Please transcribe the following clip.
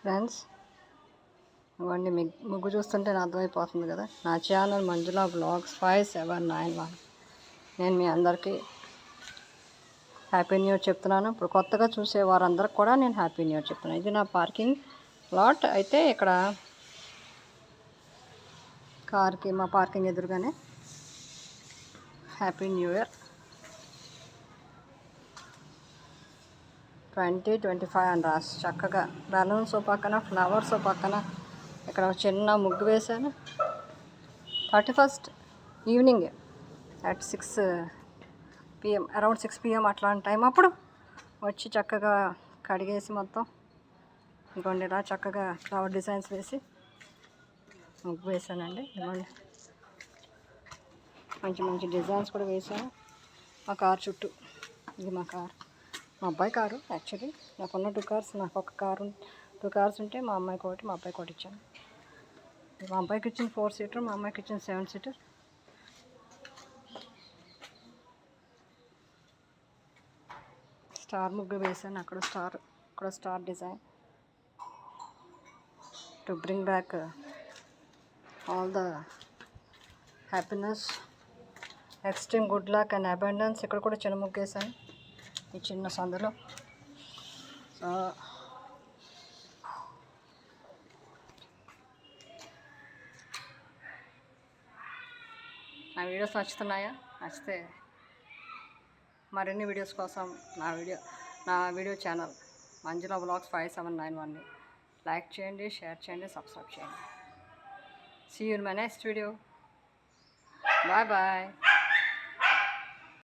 Friends, ఇవ్వండి ముగ్గు చూస్తుంటే నా అర్థమైపోతుంది కదా. నా ఛానల్ మంజుల బ్లాగ్స్ 5791. నేను మీ అందరికీ హ్యాపీ న్యూ ఇయర్ చెప్తున్నాను. ఇప్పుడు కొత్తగా చూసే వారందరికి కూడా నేను హ్యాపీ న్యూ ఇయర్ చెప్తున్నాను. ఇది నా పార్కింగ్ లాట్. అయితే ఇక్కడ కార్కి మా పార్కింగ్ ఎదురుగానే హ్యాపీ న్యూ ఇయర్ 2025 అని రాసి చక్కగా బెలూన్స్ పక్కన, ఫ్లవర్స్ పక్కన ఇక్కడ ఒక చిన్న ముగ్గు వేశాను. 31st evening at 6 PM, around 6 PM అట్లాంటి టైం అప్పుడు వచ్చి చక్కగా కడిగేసి మొత్తం ఇంకోండి ఇలా చక్కగా ఫ్లవర్ డిజైన్స్ వేసి ముగ్గు వేసానండి. ఇవ్వండి మంచి మంచి డిజైన్స్ కూడా వేసాను మా కార్ చుట్టూ. ఇది మా కార్, మా అబ్బాయి కారు. యాక్చువల్లీ నాకున్న 2 కార్స్, నాకు ఒక కారు 2 కార్స్ ఉంటే మా అమ్మాయికి ఒకటి, మా అబ్బాయికి ఒకటి ఇచ్చాను. మా అబ్బాయికి ఇచ్చిన 4 సీటర్, మా అమ్మాయికి ఇచ్చిన 7 సీటర్. స్టార్ ముగ్గు వేసాను. అక్కడ star design to bring back all the happiness, extreme good luck and abundance. ఇక్కడ కూడా చిన్న ముగ్గు వేసాను ఈ చిన్న సందులో. సో నా వీడియోస్ నచ్చుతున్నాయా? నచ్చితే మరిన్ని వీడియోస్ కోసం నా వీడియో ఛానల్ మంజుల బ్లాగ్స్ 5791ని లైక్ చేయండి, షేర్ చేయండి, సబ్స్క్రైబ్ చేయండి. See you in my next video. Bye bye.